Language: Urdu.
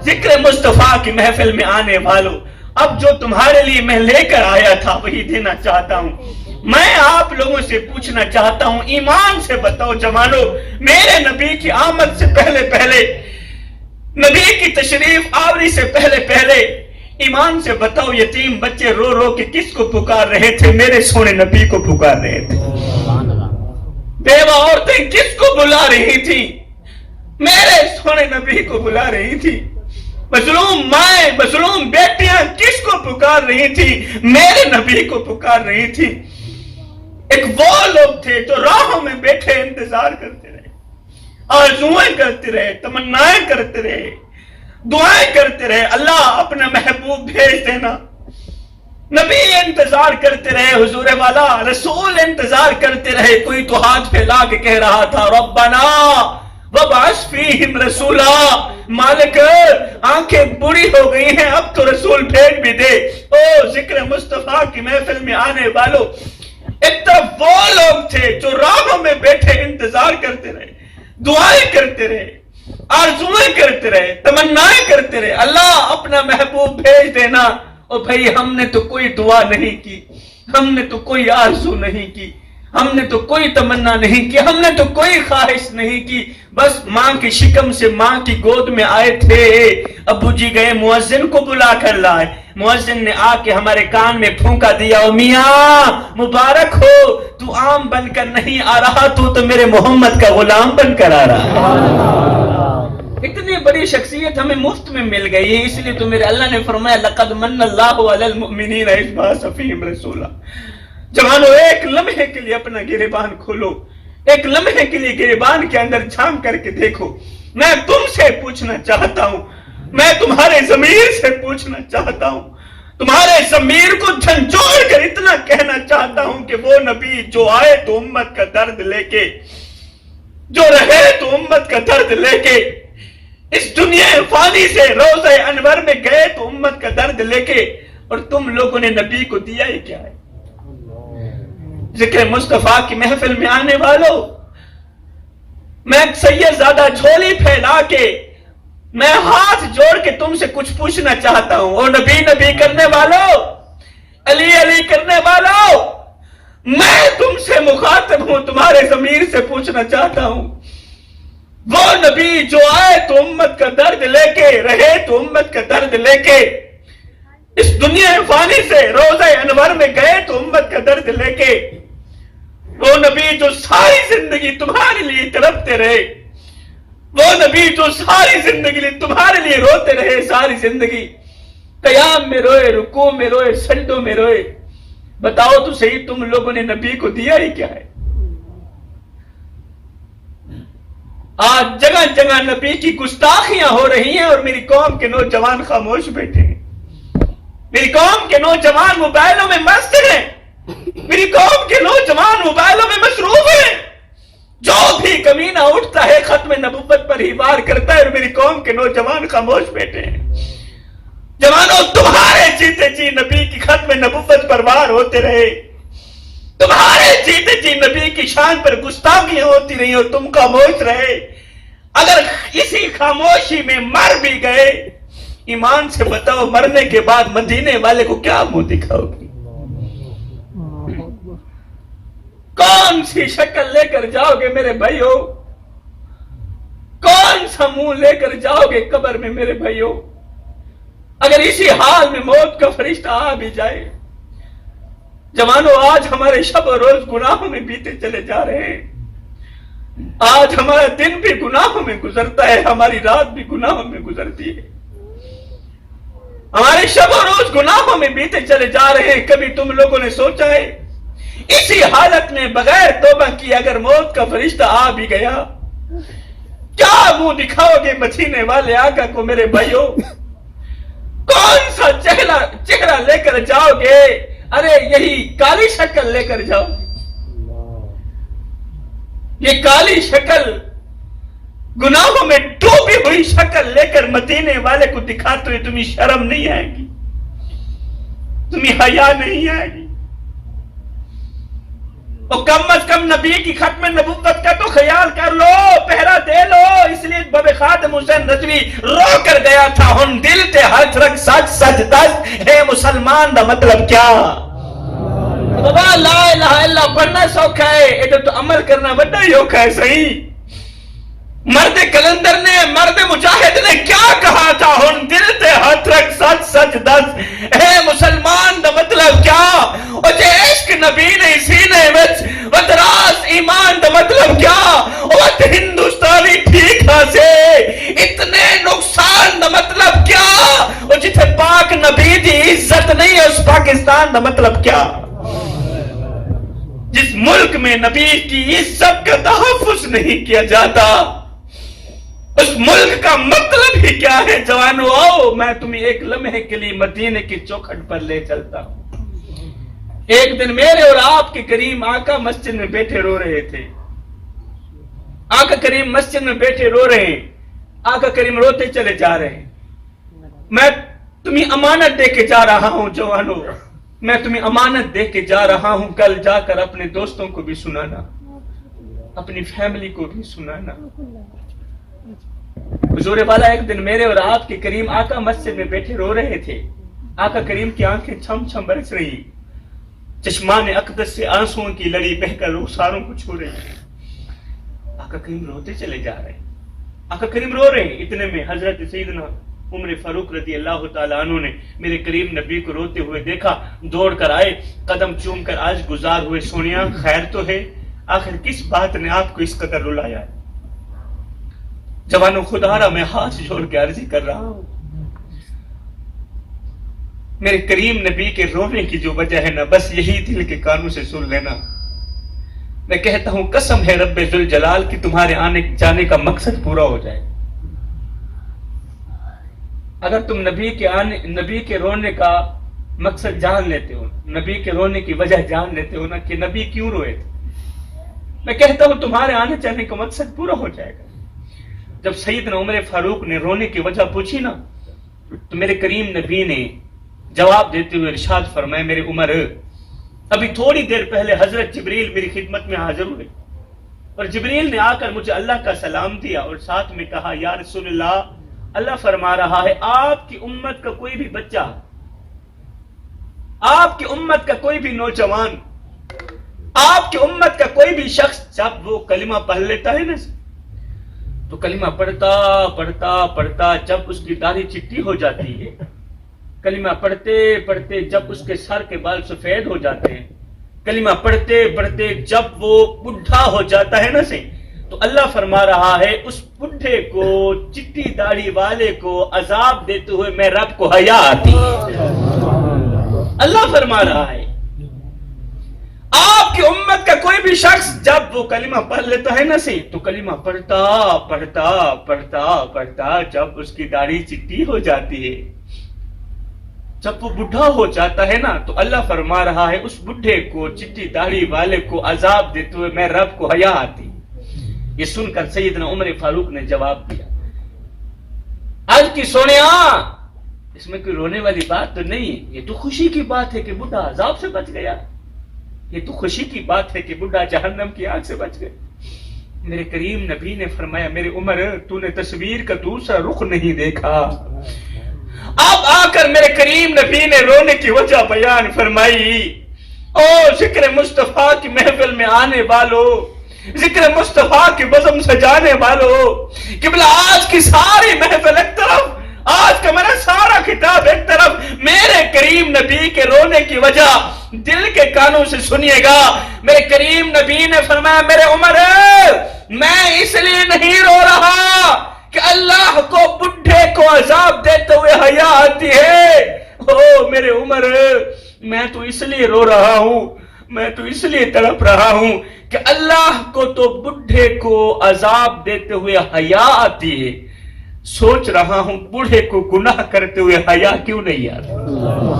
ذکر مصطفیٰ کی محفل میں آنے والوں، اب جو تمہارے لیے میں لے کر آیا تھا وہی دینا چاہتا ہوں۔ میں آپ لوگوں سے پوچھنا چاہتا ہوں، ایمان سے بتاؤ جوانو، میرے نبی کی آمد سے پہلے نبی کی تشریف آوری سے پہلے ایمان سے بتاؤ، یتیم بچے رو رو کے کس کو پکار رہے تھے؟ میرے سونے نبی کو پکار رہے تھے۔ بیوہ عورتیں کس کو بلا رہی تھی؟ میرے سونے نبی کو بلا رہی تھی۔ مظلوم مائیں، مظلوم بیٹیاں کس کو پکار رہی تھی؟ میرے نبی کو پکار رہی تھی۔ ایک وہ لوگ تھے جو راہوں میں بیٹھے انتظار کرتے رہے، آرزویں کرتے رہے، تمنائیں کرتے رہے، دعائیں کرتے رہے، اللہ اپنا محبوب بھیج دینا۔ نبی انتظار کرتے رہے، حضور والا رسول انتظار کرتے رہے۔ کوئی تو ہاتھ پھیلا کے کہہ رہا تھا، ربنا وابعث فیہم رسولا، مالک آنکھیں بوڑھی ہو گئی ہیں، اب تو رسول بھیج بھی دے۔ او ذکر مصطفیٰ کی محفل میں آنے والوں، ایک طرف وہ لوگ تھے جو راہوں میں بیٹھے انتظار کرتے رہے، دعائیں کرتے رہے، آرزویں کرتے رہے، تمنائیں کرتے رہے، اللہ اپنا محبوب بھیج دینا۔ اور بھائی ہم نے تو کوئی دعا نہیں کی، ہم نے تو کوئی آرزو نہیں کی، ہم نے تو کوئی تمنا نہیں کی، ہم نے تو کوئی خواہش نہیں کی، بس ماں کی شکم سے ماں کی گود میں آئے تھے۔ ابو جی گئے مؤذن کو بلا کر لائے، مؤذن نے آ کے ہمارے کان میں پھونکا دیا، او میاں مبارک ہو، تو عام بن کر نہیں آ رہا، تو میرے محمد کا غلام بن کر آ رہا۔ اتنی بڑی شخصیت ہمیں مفت میں مل گئی ہے، اس لیے تو میرے اللہ نے فرمایا لقد من اللہ علی المؤمنین اذ بعث فیہم رسولا۔ جوانو ایک لمحے کے لیے اپنا گریبان کھولو، ایک لمحے کے لیے گریبان کے اندر جھانک کر کے دیکھو۔ میں تم سے پوچھنا چاہتا ہوں، میں تمہارے ضمیر سے پوچھنا چاہتا ہوں، تمہارے ضمیر کو جھنجھوڑ کر اتنا کہنا چاہتا ہوں کہ وہ نبی جو آئے تو امت کا درد لے کے، جو رہے تو امت کا درد لے کے، اس دنیا فانی سے روضہ انور میں گئے تو امت کا درد لے کے، اور تم لوگوں نے نبی کو دیا ہی کیا ہے؟ ذکر مصطفیٰ کی محفل میں آنے والوں، میں سید زادہ جھولی پھیلا کے، میں ہاتھ جوڑ کے تم سے کچھ پوچھنا چاہتا ہوں۔ اور نبی نبی کرنے والوں، علی علی کرنے والوں، میں تم سے مخاطب ہوں، تمہارے ضمیر سے پوچھنا چاہتا ہوں، وہ نبی جو آئے تو امت کا درد لے کے، رہے تو امت کا درد لے کے، اس دنیا فانی سے روضہ انور میں گئے تو امت کا درد لے کے، وہ نبی جو ساری زندگی تمہارے لیے تڑپتے رہے، وہ نبی جو ساری زندگی تمہارے لیے روتے رہے، ساری زندگی قیام میں روئے، رکوع میں روئے، سجدوں میں روئے، بتاؤ تو صحیح تم لوگوں نے نبی کو دیا ہی کیا ہے؟ آج جگہ جگہ نبی کی گستاخیاں ہو رہی ہیں اور میری قوم کے نوجوان خاموش بیٹھے ہیں، میری قوم کے نوجوان موبائلوں میں مست ہیں، میری قوم کے نوجوان موبائلوں میں مصروف ہیں، جو بھی کمینہ اٹھتا ہے ختم نبوت پر ہی وار کرتا ہے، اور میری قوم کے نوجوان خاموش بیٹھے ہیں۔ جوانوں تمہارے جیتے جی نبی کی ختم نبوت پر وار ہوتے رہے، تمہارے جیتے جی نبی کی شان پر گستاخیاں ہوتی رہی اور تم خاموش رہے۔ اگر اسی خاموشی میں مر بھی گئے، ایمان سے بتاؤ مرنے کے بعد مدینے والے کو کیا منہ دکھاؤ گی؟ کون سی شکل لے کر جاؤ گے میرے بھائیو؟ کون سا منہ لے کر جاؤ گے قبر میں میرے بھائیو؟ اگر اسی حال میں موت کا فرشتہ آ بھی جائے۔ جوانو آج ہمارے شب و روز گناہوں میں بیتے چلے جا رہے ہیں، آج ہمارا دن بھی گناہوں میں گزرتا ہے، ہماری رات بھی گناہوں میں گزرتی ہے، ہمارے شب و روز گناہوں میں بیتے چلے جا رہے ہیں۔ کبھی تم لوگوں نے سوچا ہے اسی حالت میں بغیر توبہ کی اگر موت کا فرشتہ آ بھی گیا کیا منہ دکھاؤ گے مدینے والے آقا کو میرے بھائیو؟ کون سا چہرہ لے کر جاؤ گے؟ ارے یہی کالی شکل لے کر جاؤ، یہ کالی شکل گناہوں میں ڈوبی ہوئی شکل لے کر مدینے والے کو دکھاتے ہوئے تمہیں شرم نہیں آئے گی؟ تمہیں حیا نہیں آئے گی؟ اور کم از کم نبی کی ختم نبوت کا تو خیال کر لو، پہرا دے لو۔ اس لیے باب خادم حسین رضوی رو کر گیا تھا، ہن دل تے ہاتھ رکھ سچ سچ دس، ہے مسلمان دا مطلب کیا؟ بابا لا الہ الا پڑھنا سوکھا ہے، ادھر تو عمل کرنا بڑا ہی اوکھا ہے۔ صحیح مرد کلندر نے، مرد مجاہد نے کیا کہا تھا؟ ہن دل تے ہاتھ رکھ سچ سچ دس، اے مسلمان دا مطلب کیا؟ او جے عشق نبی نے سینے وچ ودراس ایمان دا مطلب کیا؟ او ہندوستانی ٹھیک سے اتنے نقصان دا مطلب کیا؟ او جتھے پاک نبی دی عزت نہیں ہے اس پاکستان دا مطلب کیا؟ جس ملک میں نبی کی عزت کا تحفظ نہیں کیا جاتا اس ملک کا مطلب ہی کیا ہے؟ جوانو آؤ میں تمہیں ایک لمحے کے لیے مدینے کی چوکھٹ پر لے چلتا ہوں۔ ایک دن میرے اور آپ کے کریم آقا مسجد میں بیٹھے رو رہے تھے، آقا کریم مسجد میں بیٹھے رو رہے ہیں، آقا کریم روتے چلے جا رہے ہیں۔ میں تمہیں امانت دے کے جا رہا ہوں جوانو، میں تمہیں امانت دے کے جا رہا ہوں، کل جا کر اپنے دوستوں کو بھی سنانا، اپنی فیملی کو بھی سنانا۔ حضور والا ایک دن میرے اور آپ کے کریم آقا مسجد میں بیٹھے رو رہے تھے، آقا کریم کی آنکھیں چھم چھم برس رہی، چشمان اقدس سے آنسوؤں کی لڑی بہ کر رخساروں کو چھو رہی۔ آقا کریم روتے چلے جا رہے ہیں، آقا کریم رو رہے ہیں۔ اتنے میں حضرت سیدنا عمر فاروق رضی اللہ تعالیٰ عنہ نے میرے کریم نبی کو روتے ہوئے دیکھا، دوڑ کر آئے، قدم چوم کر آج گزار ہوئے، سونیا خیر تو ہے؟ آخر کس بات نے آپ کو اس قدر رلایا ہے؟ جوانوں خدا را میں ہاتھ جوڑ کے عرضی کر رہا ہوں، میرے کریم نبی کے رونے کی جو وجہ ہے نا، بس یہی دل کے کانوں سے سن لینا۔ میں کہتا ہوں قسم ہے رب ذوالجلال کی تمہارے آنے جانے کا مقصد پورا ہو جائے۔ اگر تم نبی کے رونے کا مقصد جان لیتے ہو، نبی کے رونے کی وجہ جان لیتے ہو نا کہ نبی کیوں روئے تھے، میں کہتا ہوں تمہارے آنے جانے کا مقصد پورا ہو جائے گا۔ جب سیدنا عمر فاروق نے رونے کی وجہ پوچھی نا تو میرے کریم نبی نے جواب دیتے ہوئے ارشاد فرمایا، میرے عمر ابھی تھوڑی دیر پہلے حضرت جبریل میری خدمت میں حاضر ہوئے اور جبریل نے آ کر مجھے اللہ کا سلام دیا اور ساتھ میں کہا، یا رسول اللہ فرما رہا ہے آپ کی امت کا کوئی بھی بچہ، آپ کی امت کا کوئی بھی نوجوان، آپ کی امت کا کوئی بھی شخص جب وہ کلمہ پڑھ لیتا ہے نا تو کلمہ پڑھتا پڑھتا پڑھتا جب اس کی داڑھی چٹی ہو جاتی ہے، کلمہ پڑھتے پڑھتے جب اس کے سر کے بال سفید ہو جاتے ہیں، کلمہ پڑھتے پڑھتے جب وہ بڈھا ہو جاتا ہے نا تو اللہ فرما رہا ہے اس بڈھے کو، چٹی داڑھی والے کو عذاب دیتے ہوئے میں رب کو حیا آتی ہے۔ اللہ فرما رہا ہے آپ کی امت کا کوئی بھی شخص جب وہ کلمہ پڑھ لیتا ہے نا تو کلمہ پڑھتا پڑھتا پڑھتا پڑھتا جب اس کی داڑھی چٹی ہو جاتی ہے، جب وہ بڈھا ہو جاتا ہے نا تو اللہ فرما رہا ہے اس بڈھے کو، چٹی داڑھی والے کو عذاب دیتے ہوئے میں رب کو حیا آتی۔ یہ سن کر سیدنا عمر فاروق نے جواب دیا، آج کی سونیا اس میں کوئی رونے والی بات تو نہیں ہے، یہ تو خوشی کی بات ہے کہ بڈھا عذاب سے بچ گیا، یہ تو خوشی کی بات ہے کہ بڈھا جہنم کی آگ سے بچ گئے۔ میرے کریم نبی نے فرمایا، میرے عمر تو نے تصویر کا دوسرا رخ نہیں دیکھا۔ اب آ کر میرے کریم نبی نے رونے کی وجہ بیان فرمائی، او ذکر مصطفیٰ کی محفل میں آنے والوں، ذکر مصطفیٰ کی بزم سجانے والوں، قبلہ آج کی ساری محفل ایک طرف، آج کا میرا سارا خطاب ایک طرف، میرے کریم نبی کے رونے کی وجہ دل کے کانوں سے سنیے گا۔ میرے کریم نبی نے فرمایا، میرے عمر میں اس لیے نہیں رو رہا کہ اللہ کو بڈھے کو عذاب دیتے ہوئے حیا آتی ہے، او میرے عمر میں تو اس لیے رو رہا ہوں، میں تو اس لیے تڑپ رہا ہوں کہ اللہ کو تو بڈھے کو عذاب دیتے ہوئے حیا آتی ہے، سوچ رہا ہوں بوڑھے کو گناہ کرتے ہوئے حیا کیوں نہیں آتی۔